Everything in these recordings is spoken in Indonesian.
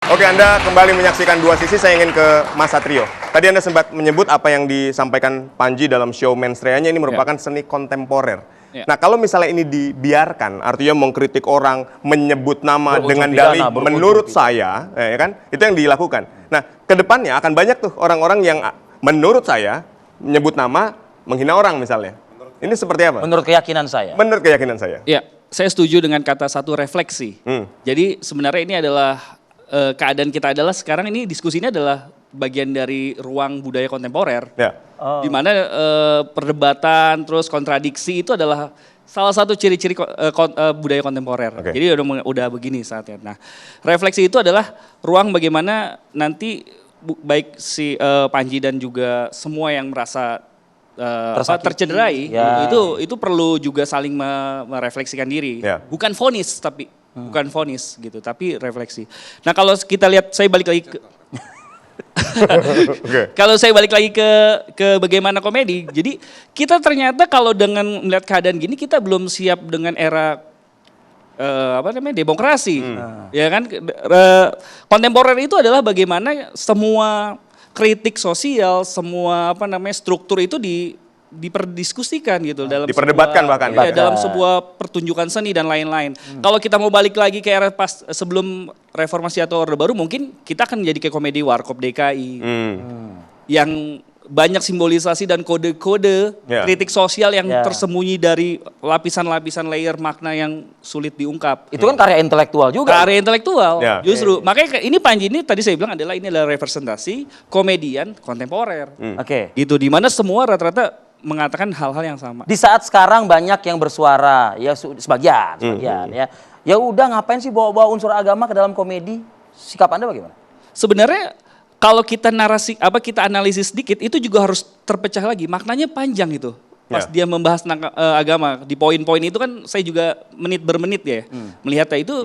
Oke, Anda kembali menyaksikan Dua Sisi. Saya ingin ke Mas Satrio. Tadi Anda sempat menyebut apa yang disampaikan Panji dalam show Menstreanya ini merupakan seni kontemporer. Nah, kalau misalnya ini dibiarkan, artinya mengkritik orang, menyebut nama dengan dalih menurut saya, ya kan? Itu yang dilakukan. Nah, ke depannya akan banyak tuh orang-orang yang menurut saya menyebut nama, menghina orang misalnya. Ini seperti apa? Menurut keyakinan saya. Menurut keyakinan saya. Ya, saya setuju dengan kata satu refleksi. Jadi sebenarnya ini adalah keadaan kita adalah sekarang ini diskusi ini adalah bagian dari ruang budaya kontemporer. Ya. Di mana perdebatan terus kontradiksi itu adalah salah satu ciri-ciri budaya kontemporer. Oke. Jadi udah begini saatnya. Nah, refleksi itu adalah ruang bagaimana nanti baik si Panji dan juga semua yang merasa tercederai itu perlu juga saling merefleksikan diri. Ya. Bukan vonis tapi bukan vonis gitu, tapi refleksi. Nah, kalau kita lihat saya balik lagi ke Kalau saya balik lagi ke bagaimana komedi, jadi kita ternyata kalau dengan melihat keadaan gini kita belum siap dengan era demokrasi, ya kan? Kontemporer itu adalah bagaimana semua kritik sosial, semua struktur itu diperdiskusikan gitu dalam diperdebatkan bahkan dalam sebuah pertunjukan seni dan lain-lain. Kalau kita mau balik lagi ke era pas sebelum reformasi atau Orde Baru, mungkin kita akan jadi kayak komedi Warkop DKI yang banyak simbolisasi dan kode-kode kritik sosial yang tersembunyi dari lapisan-lapisan layer makna yang sulit diungkap. Itu kan karya intelektual juga. Karya intelektual, justru. Makanya ini Panji ini tadi saya bilang ini adalah representasi komedian kontemporer. Gitu, di mana semua rata-rata mengatakan hal-hal yang sama. Di saat sekarang banyak yang bersuara, ya sebagian ya. Ya udah ngapain sih bawa-bawa unsur agama ke dalam komedi? Sikap Anda bagaimana? Sebenarnya kalau kita kita analisis sedikit itu juga harus terpecah lagi. Maknanya panjang itu. Pas dia membahas tentang agama di poin-poin itu kan saya juga menit bermenit ya. Melihatnya itu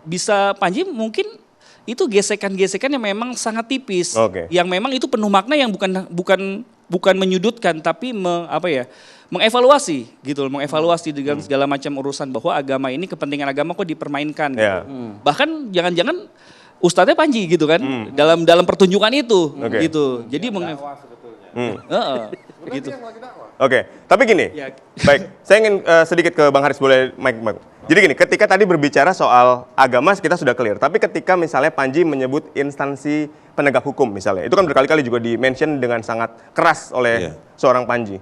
bisa Panji mungkin itu gesekan-gesekan yang memang sangat tipis. Yang memang itu penuh makna yang bukan menyudutkan tapi mengevaluasi gitu loh, mengevaluasi dengan segala macam urusan bahwa agama ini kepentingan agama kok dipermainkan gitu. Bahkan jangan-jangan ustadznya Panji gitu kan dalam pertunjukan itu gitu. Jadi gitu. Oke, tapi gini, baik, saya ingin sedikit ke Bang Haris, boleh mic. Jadi gini, ketika tadi berbicara soal agama kita sudah clear, tapi ketika misalnya Panji menyebut instansi penegak hukum misalnya, itu kan berkali-kali juga di-mention dengan sangat keras oleh seorang Panji.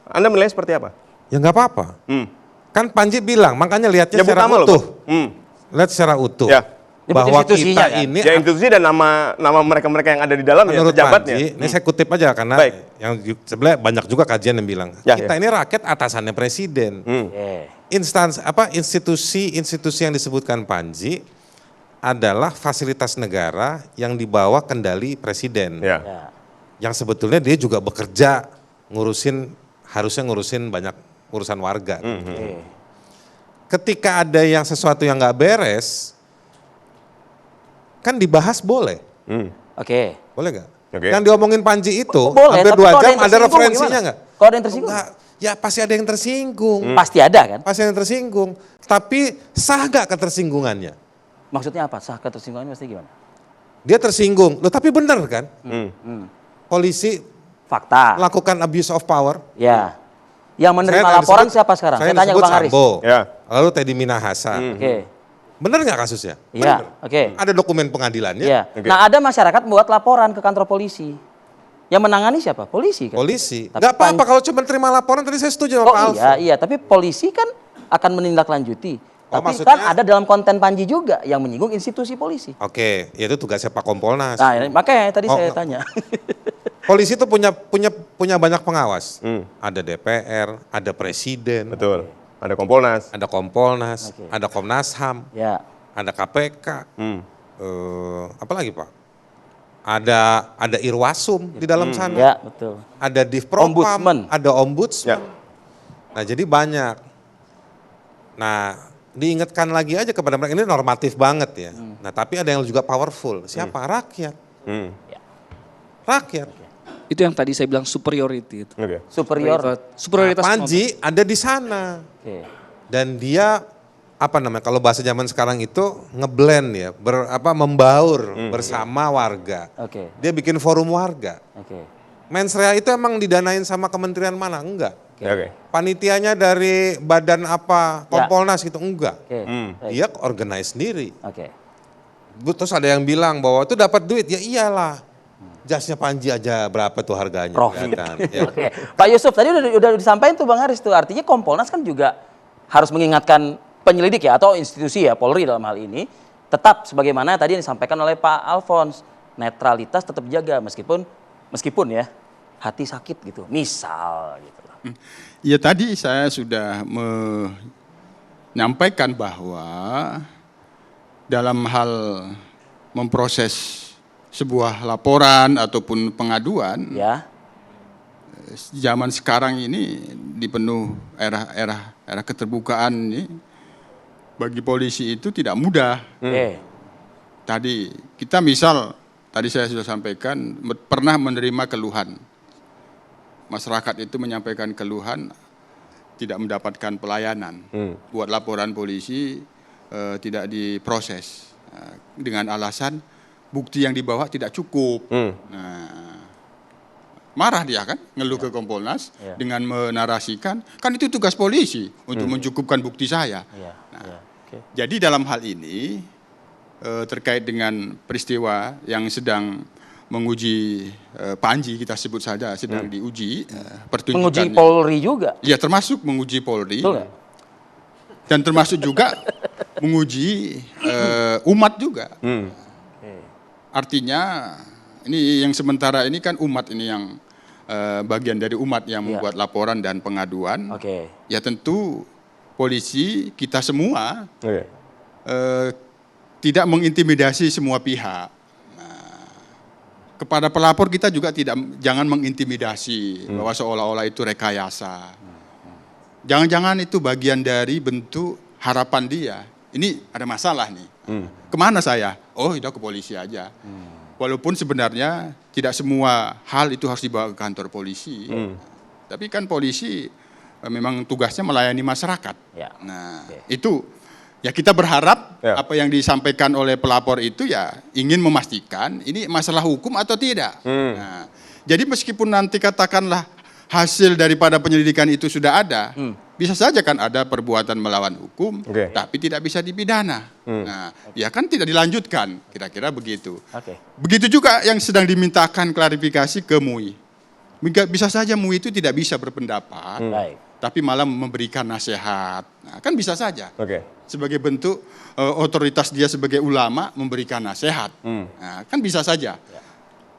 Anda menilai seperti apa? Ya nggak apa-apa. Kan Panji bilang, makanya lihatnya Nyebut secara nama utuh. Lihat secara utuh. Nyebut Bahwa institusinya, kita kan? ini institusi dan nama mereka-mereka yang ada di dalam menurut pejabatnya. Panji, ini saya kutip aja karena yang sebenarnya banyak juga kajian yang bilang kita ini rakyat atasannya presiden. Institusi yang disebutkan Panji adalah fasilitas negara yang dibawa kendali presiden. Yang sebetulnya dia juga bekerja harusnya ngurusin banyak urusan warga. Ketika ada yang sesuatu yang nggak beres, kan dibahas boleh. Boleh nggak? Yang diomongin Panji itu boleh, hampir 2 jam ada referensinya nggak? Kalau ada yang tersinggung? Ya pasti ada yang tersinggung. Pasti ada kan? Pasti ada yang tersinggung. Tapi sah nggak ketersinggungannya? Maksudnya apa? Sah ketersinggungannya maksudnya gimana? Dia tersinggung. Loh tapi benar kan? Polisi fakta lakukan abuse of power. Ya. Yang menerima laporan siapa sekarang? Saya tanya ke Bang Haris. Lalu Teddy Minahasa. Benar nggak kasusnya? Iya. Ada dokumen pengadilannya. Nah ada masyarakat membuat laporan ke kantor polisi. Yang menangani siapa? Polisi kan? Polisi. Nggak apa-apa kalau cuma terima laporan, tadi saya setuju sama Pak Alf. Iya, tapi polisi kan akan menindaklanjuti. Tapi kan ada dalam konten Panji juga yang menyinggung institusi polisi. Itu tugasnya Pak Kompolnas. Nah, makanya tadi saya tanya. Polisi itu punya banyak pengawas. Ada DPR, ada presiden. Betul. Ada Kompolnas. Ada Komnas HAM. Ada KPK. Apa lagi Pak? Ada Irwasum di dalam sana. Ya, betul. Ada Divpropam, ada Ombudsman. Nah, jadi banyak. Nah, diingatkan lagi aja kepada mereka, ini normatif banget ya. Nah, tapi ada yang juga powerful. Siapa? Rakyat. Rakyat. Itu yang tadi saya bilang superiority itu. Superioritas. Panji ada di sana. Dan dia kalau bahasa zaman sekarang itu ngeblend ya, membaur bersama warga. Oke. Dia bikin forum warga. Oke. Mensrea itu emang didanain sama kementerian mana? Enggak. Oke. Panitianya dari badan apa, Kompolnas gitu, enggak. Oke. Dia organize sendiri. Oke. Terus ada yang bilang bahwa itu dapat duit, ya iyalah. Jasnya Panji aja berapa tuh harganya? Profit. Ya kan? Ya. Oke. Pak Yusuf tadi udah disampaikan tuh Bang Haris tuh, artinya Kompolnas kan juga harus mengingatkan penyelidik ya atau institusi ya, Polri dalam hal ini, tetap sebagaimana tadi yang disampaikan oleh Pak Alphonse, netralitas tetap jaga meskipun ya hati sakit gitu, misal gitu. Ya tadi saya sudah menyampaikan bahwa dalam hal memproses sebuah laporan ataupun pengaduan, Ya. zaman sekarang ini di penuh era keterbukaan ini, bagi polisi itu tidak mudah. Oke. Tadi kita tadi saya sudah sampaikan, pernah menerima keluhan. Masyarakat itu menyampaikan keluhan tidak mendapatkan pelayanan. Buat laporan polisi tidak diproses. Dengan alasan bukti yang dibawa tidak cukup. Nah, marah dia kan, ngeluh ke Kompolnas dengan menarasikan, kan itu tugas polisi untuk mencukupkan bukti saya. Jadi dalam hal ini terkait dengan peristiwa yang sedang menguji Panji, kita sebut saja sedang diuji pertunjukan. Menguji Polri juga. Ya termasuk menguji Polri. Betul nggak? Dan termasuk juga menguji umat juga. Artinya ini yang sementara ini kan umat ini yang bagian dari umat yang membuat laporan dan pengaduan. Oke. Ya tentu polisi kita semua tidak mengintimidasi semua pihak. Nah, kepada pelapor kita juga jangan mengintimidasi bahwa seolah-olah itu rekayasa. Jangan-jangan itu bagian dari bentuk harapan dia. Ini ada masalah nih. Kemana saya? Oh, udah ke polisi aja. Walaupun sebenarnya tidak semua hal itu harus dibawa ke kantor polisi. Tapi kan polisi memang tugasnya melayani masyarakat. Ya. Nah, itu ya kita berharap apa yang disampaikan oleh pelapor itu ya ingin memastikan ini masalah hukum atau tidak. Nah, jadi meskipun nanti katakanlah hasil daripada penyelidikan itu sudah ada, bisa saja kan ada perbuatan melawan hukum, tapi tidak bisa dipidana. Nah, ya kan tidak dilanjutkan, kira-kira begitu. Begitu juga yang sedang dimintakan klarifikasi ke MUI. Bisa saja MUI itu tidak bisa berpendapat, tapi malah memberikan nasihat. Nah, kan bisa saja. Sebagai bentuk otoritas dia sebagai ulama memberikan nasihat. Nah, kan bisa saja.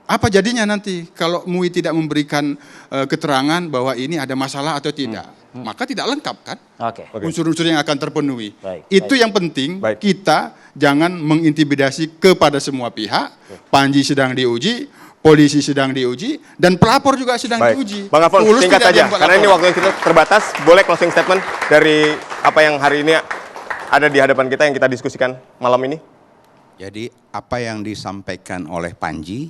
Apa jadinya nanti kalau MUI tidak memberikan keterangan bahwa ini ada masalah atau tidak? Maka tidak lengkap kan? Unsur-unsur yang akan terpenuhi. Itu yang penting, kita jangan mengintimidasi kepada semua pihak. Panji sedang diuji, polisi sedang diuji, dan pelapor juga sedang diuji. Bang Alphonse, singkat saja, karena ini waktu kita terbatas, boleh closing statement dari apa yang hari ini ada di hadapan kita yang kita diskusikan malam ini? Jadi apa yang disampaikan oleh Panji,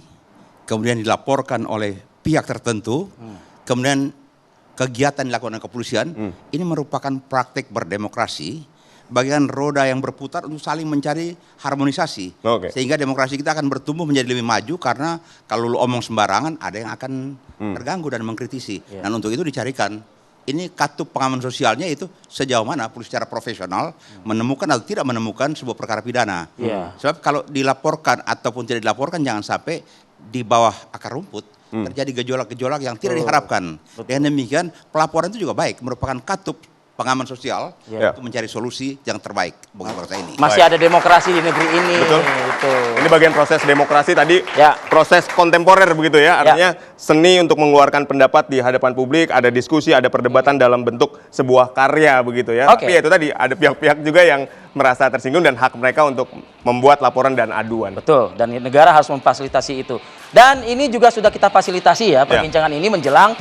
kemudian dilaporkan oleh pihak tertentu, kemudian kegiatan dilakukan oleh kepolisian, ini merupakan praktik berdemokrasi, bagian roda yang berputar untuk saling mencari harmonisasi. Sehingga demokrasi kita akan bertumbuh menjadi lebih maju karena kalau lu omong sembarangan ada yang akan terganggu dan mengkritisi. Dan untuk itu dicarikan, ini katup pengaman sosialnya itu sejauh mana polisi secara profesional menemukan atau tidak menemukan sebuah perkara pidana. Sebab kalau dilaporkan ataupun tidak dilaporkan jangan sampai di bawah akar rumput terjadi gejolak-gejolak yang tidak diharapkan. Dengan demikian pelaporan itu juga baik, merupakan katup pengaman sosial untuk mencari solusi yang terbaik bagi bangsa ini. Masih ada demokrasi di negeri ini. Betul. Ini bagian proses demokrasi tadi, proses kontemporer begitu ya. Artinya seni untuk mengeluarkan pendapat di hadapan publik, ada diskusi, ada perdebatan dalam bentuk sebuah karya begitu ya. Tapi itu tadi ada pihak-pihak juga yang merasa tersinggung dan hak mereka untuk membuat laporan dan aduan. Betul, dan negara harus memfasilitasi itu. Dan ini juga sudah kita fasilitasi ya, perbincangan ini menjelang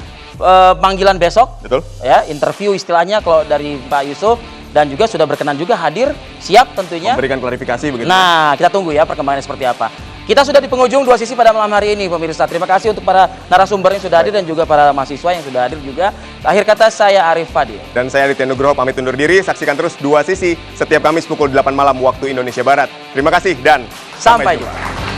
panggilan besok. Betul. Ya, interview istilahnya kalau dari Pak Yusuf, dan juga sudah berkenan juga hadir, siap tentunya. Memberikan klarifikasi begitu. Nah, kita tunggu ya perkembangannya seperti apa. Kita sudah di penghujung Dua Sisi pada malam hari ini, pemirsa. Terima kasih untuk para narasumber yang sudah hadir dan juga para mahasiswa yang sudah hadir juga. Akhir kata, saya Arif Fadil. Dan saya Aditya Nugroho pamit undur diri. Saksikan terus Dua Sisi setiap Kamis pukul 8 malam waktu Indonesia Barat. Terima kasih dan sampai jumpa.